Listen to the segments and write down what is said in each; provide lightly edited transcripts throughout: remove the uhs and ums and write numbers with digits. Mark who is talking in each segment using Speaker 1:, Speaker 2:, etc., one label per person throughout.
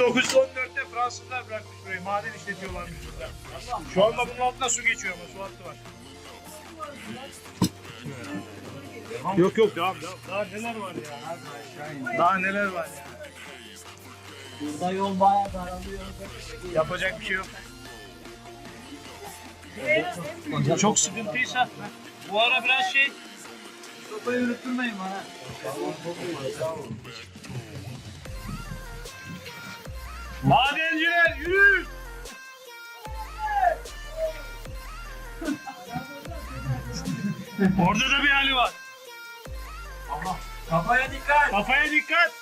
Speaker 1: 1914'te Fransızlar bırakmış burayı. Maden işletiyorlarmış burada. Şu anda bunun altında su geçiyor ama su hattı var. Yok yok devam. Daha neler var ya? Daha neler var ya?
Speaker 2: Burada yol bayağı daralıyor.
Speaker 1: Yapacak bir şey yok. Çok sıkıntıysa bu ara biraz şey.
Speaker 2: Sopayı unutturmayın bana.
Speaker 1: Madenciler yürü! Orada da bir hali var.
Speaker 2: Kafaya dikkat.
Speaker 1: Kafaya dikkat.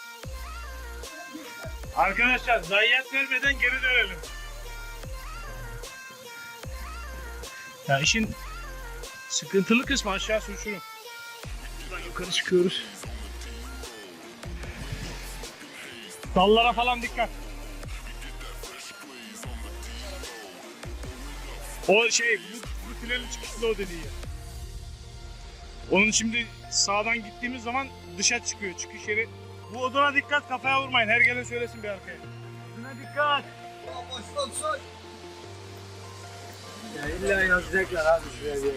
Speaker 1: Arkadaşlar zayiat vermeden geri dönelim. Ya işin sıkıntılı kısmı aşağı uçurum. Buradan yukarı çıkıyoruz. Dallara falan dikkat. O şey bu tünelin çıkışında o dediği yer. Onun şimdi sağdan gittiğimiz zaman dışa çıkıyor çıkış yeri. Bu oduna dikkat, kafaya vurmayın. Her gelen söylesin bir arkaya. Oduna dikkat.
Speaker 2: Ya illa yazacaklar abi şuraya bir yere.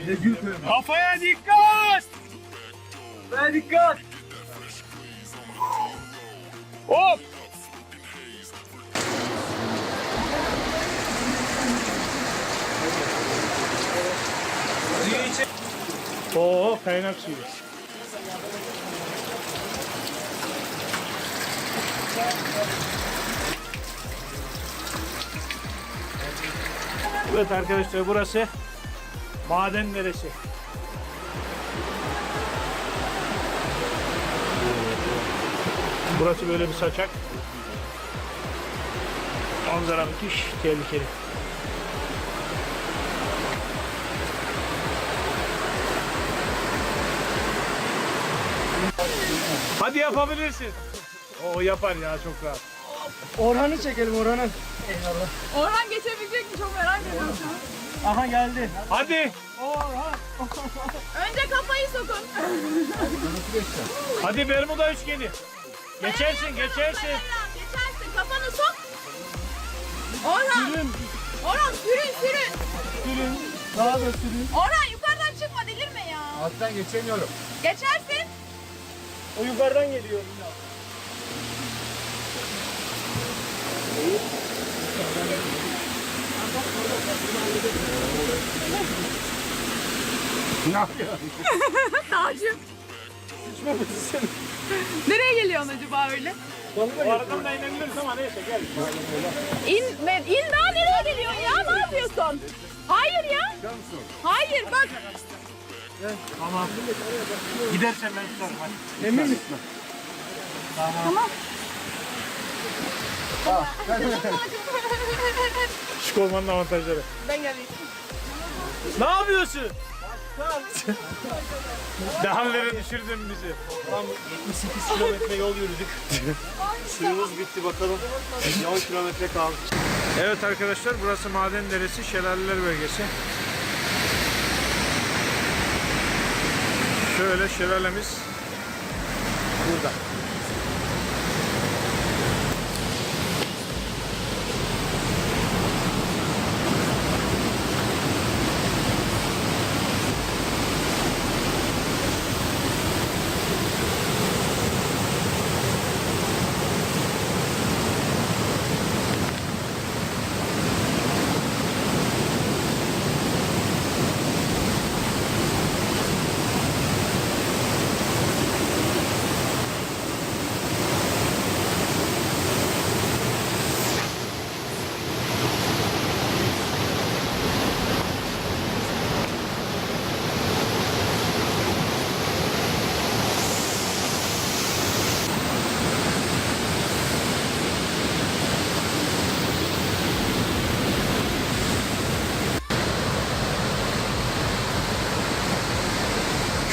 Speaker 2: Ne gül koyayım.
Speaker 1: Kafaya dikkat.
Speaker 2: Kafaya dikkat.
Speaker 1: Hop. Oo, kaynak suyu. Evet arkadaşlar burası maden deresi. Burası böyle bir saçak. Manzara müthiş, tehlikeli. Hadi yapabilirsin. O yapar ya çok rahat.
Speaker 2: Orhan'ı çekelim Orhan'ı.
Speaker 3: Orhan geçebilecek mi? Çok merak ediyorum şu an.
Speaker 2: Aha geldi.
Speaker 1: Hadi.
Speaker 2: Orhan.
Speaker 3: Önce kafayı sokun.
Speaker 1: Hadi Bermuda üçgeni. Geçersin, geçersin.
Speaker 3: Geçersin. Kafanı sok. Orhan. Orhan sürün sürün.
Speaker 2: Sürün. Daha da sürün.
Speaker 3: Orhan yukarıdan çıkma delirme ya.
Speaker 2: Alttan geçemiyorum.
Speaker 3: Geçersin.
Speaker 2: O yukarıdan geliyor.
Speaker 1: Ne yapıyorsun?
Speaker 3: Dağcım. Nereye geliyorsun acaba öyle?
Speaker 1: Bu aradan da inebiliriz ama neyse gel.
Speaker 3: İn daha nereye geliyorsun ya? Ne yapıyorsun? Hayır ya. Hayır bak.
Speaker 1: Tamam. Gidersen ben tutarım hadi.
Speaker 2: Emin misin?
Speaker 3: Tamam.
Speaker 1: Şık olmanın avantajları.
Speaker 3: Ben geleyim.
Speaker 1: Ne yapıyorsun? Daha ileri düşürdün bizi.
Speaker 4: Tam 78 kilometre yol yürüdük. Suyumuz bitti bakalım. 10 kilometre kaldı.
Speaker 1: Evet arkadaşlar burası Maden Deresi Şelaleler Bölgesi. Şöyle şelalemiz burada.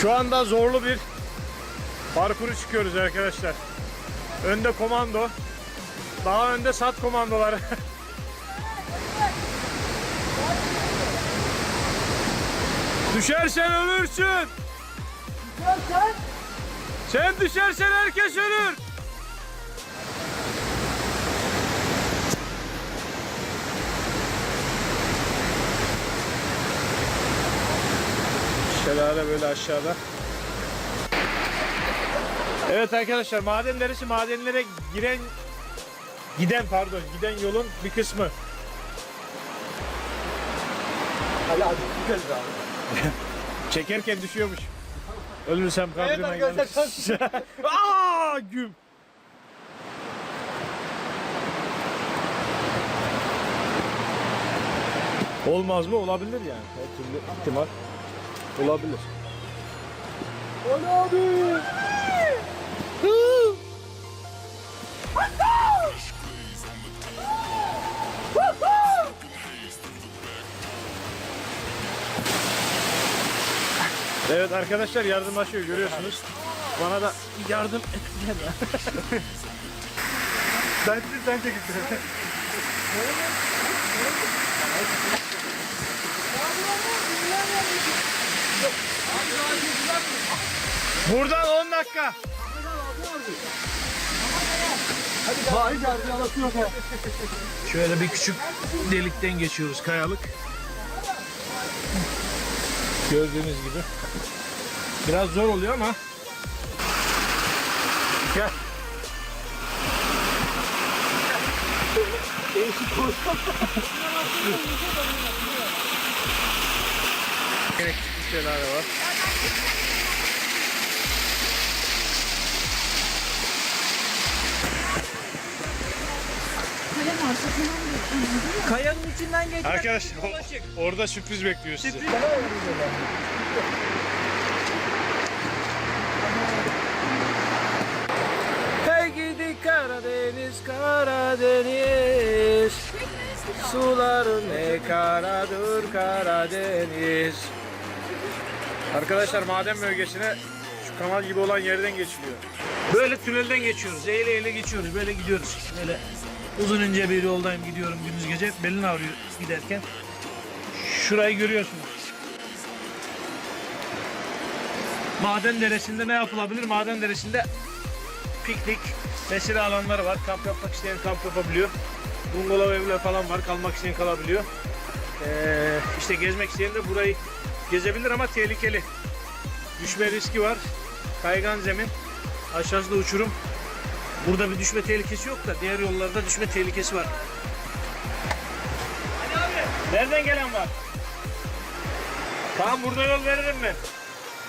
Speaker 1: Şu anda zorlu bir parkuru çıkıyoruz arkadaşlar. Önde komando. Daha önde sat komandoları. Düşersen ölürsün. Sen düşersen herkes ölür. Şelale böyle aşağıda. Evet arkadaşlar, maden deresi madenlere giden yolun bir kısmı.
Speaker 4: Hadi gideriz abi.
Speaker 1: Çekerken düşüyormuş. Ölürsem kabrime
Speaker 4: Evet
Speaker 1: gelmiş.
Speaker 4: arkadaşlar.
Speaker 1: Aa, güm. Olmaz mı? Olabilir yani. Her türlü ihtimal olabilir.
Speaker 4: Abi.
Speaker 1: Evet arkadaşlar, yardımlaşıyor, görüyorsunuz. Bana da yardım ettiler ya.
Speaker 4: Sen çekil.
Speaker 1: Buradan 10 dakika.
Speaker 4: Hayır abi anlatıyor.
Speaker 1: Şöyle bir küçük delikten geçiyoruz, kayalık. Gördüğünüz gibi. Biraz zor oluyor ama. Gel. Gerekli bir şeyler var.
Speaker 2: Kayanın içinden geç.
Speaker 1: Arkadaşlar orada sürpriz bekliyor sizi.
Speaker 2: Hey gidi Karadeniz, Karadeniz. Suların ne karadır Karadeniz.
Speaker 1: Arkadaşlar maden bölgesine şu kanal gibi olan yerden geçiliyor. Böyle tünelden geçiyoruz. Eğile eğile geçiyoruz. Böyle gidiyoruz. Böyle uzun ince bir yoldayım, gidiyorum gündüz gece. Belin ağrıyor giderken. Şurayı görüyorsunuz. Maden deresinde ne yapılabilir? Maden deresinde piknik, mesire alanları var. Kamp yapmak isteyen kamp yapabiliyor. Bungalov evler falan var. Kalmak isteyen kalabiliyor. İşte gezmek isteyen de burayı gezebilir ama tehlikeli. Düşme riski var. Kaygan zemin. Aşağıda uçurum. Burada bir düşme tehlikesi yok da diğer yollarda düşme tehlikesi var. Nereden gelen var? Tamam, burada yol veririm ben.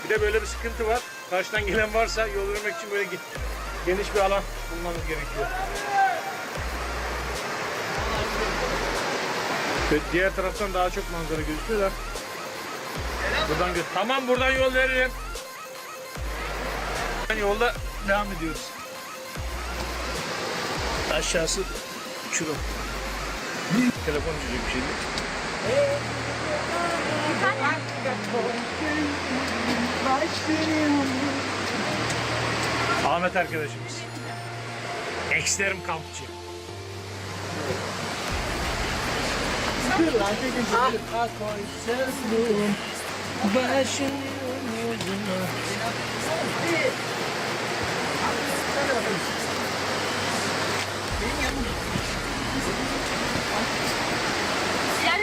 Speaker 1: Bir de böyle bir sıkıntı var. Karşıdan gelen varsa yol vermek için böyle geniş bir alan bulmamız gerekiyor. Ve diğer taraftan daha çok manzara gözüküyor da. Buradan tamam, buradan yol veririm. Yolda devam ediyoruz. Aşağısı uçurum. Telefon uçacak bir şey değil. Ahmet arkadaşımız. Ekstrem kampçı.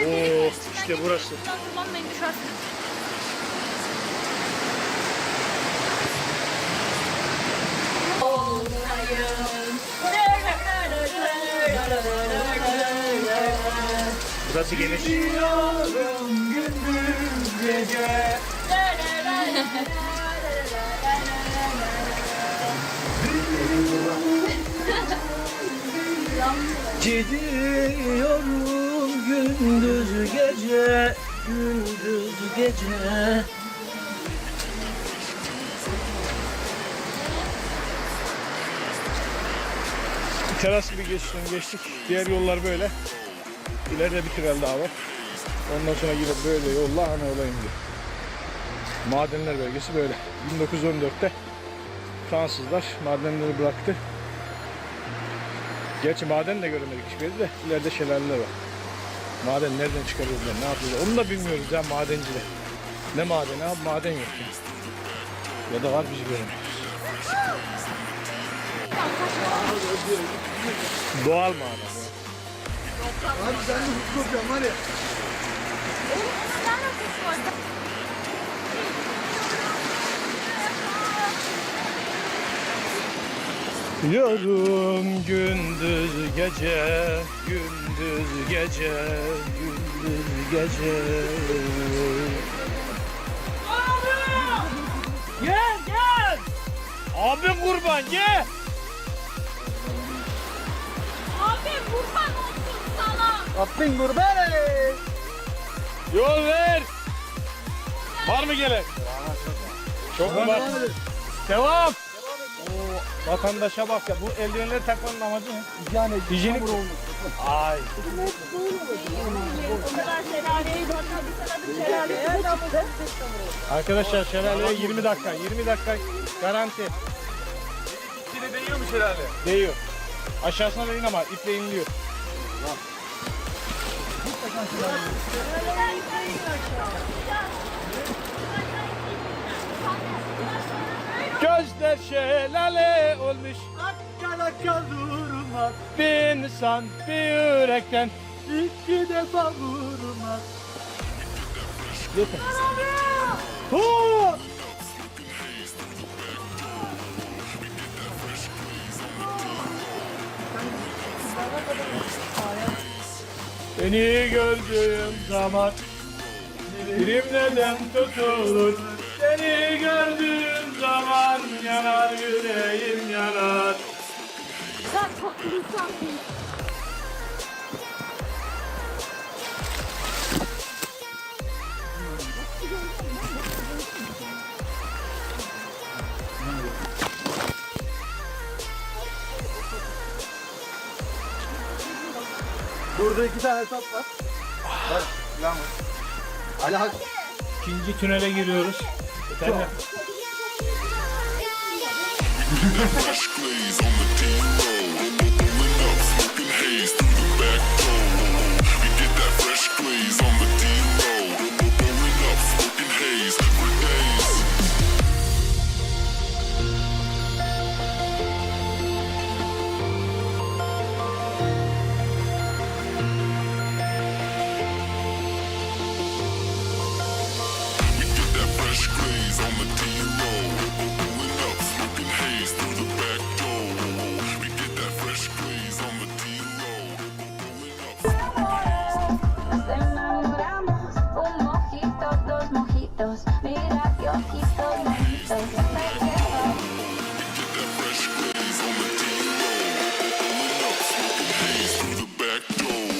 Speaker 1: Oo, işte burası.
Speaker 3: Kullanmayın, düşersiniz.
Speaker 1: Burası geniş.
Speaker 2: Gidiyorum gündüz gece, gündüz gece.
Speaker 1: Teras gibi geçtik. Diğer yollar böyle. İleride bir tünel daha var. Ondan sonra yine böyle yolla ana yola indi. Madenler bölgesi böyle. 1914'te Fransızlar madenleri bıraktı. Gerçi maden de göremedik hiçbir yerde de. İleride şelaleler var. Maden nereden çıkarıyorlar, ne yapıyorlar onu da bilmiyoruz ya, madenciler. Ne madeni abi, maden yok ya. Ya da var, biz göremiyoruz. Doğal maden ya.
Speaker 4: Abi sen de hukuk okuyorsun var ya.
Speaker 1: Yorum gündüz gece, gündüz gece, gündüz gece. Gel gel. Abim kurban gel.
Speaker 3: Abi kurban olsun sana.
Speaker 2: Abin kurban.
Speaker 1: Yol ver. Var mı gelen? Çok mu var? Devam. Oo, vatandaşa bak ya. Bu eldivenleri takmanın amacı ne?
Speaker 2: Yani
Speaker 1: Hijyenik olmuş. Ay.
Speaker 3: O kadar şelaleyi bakmadık şelaleye çıktı.
Speaker 1: Arkadaşlar şelaleye 20 dakika. 20 dakika garanti.
Speaker 4: İçine değiyor mu şelale?
Speaker 1: Değiyor. Aşağısına değin ama iple iniliyor. Gözler şelale olmuş.
Speaker 2: Akka dakika durmaz.
Speaker 1: Bir insan bir yürekten.
Speaker 2: İki defa vurmaz.
Speaker 1: Yeter.
Speaker 2: Hu!
Speaker 1: Seni gördüğüm zaman dilim neden tutulur? Seni gördüğüm zaman yanar yüreğim yanar.
Speaker 3: Sen çok insansın.
Speaker 2: Burada iki tane top var. Bak lan var. Ali Hak.
Speaker 1: İkinci tünele giriyoruz. Efendim?
Speaker 5: Fresh glaze on the D-road. Pulling up, smoking haze through the back door. We get that fresh glaze on the D-road. Pulling up, smoking haze for days. We get that fresh glaze on the D-road. Pulling up, smoking haze through the back door. We get that fresh glaze on the D-road. Pulling up.
Speaker 6: Nos enamoramos, un mojito, dos mojitos, mira qué ojitos bonitos, me quedo.
Speaker 5: That fresh glaze on the D-road. Pulling up, smoking haze through the back door.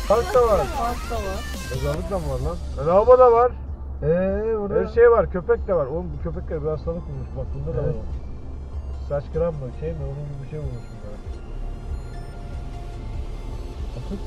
Speaker 2: Park da var. Mezarlık da mı var lan? Lavabo da var. Burada. Her şey var. Köpek de var. Oğlum bu köpekler bir hastalık bulmuş. Bak bunda da var. Saç kıran mı? Şey mi? Onun gibi bir şey bulmuş bunlar. Bakın.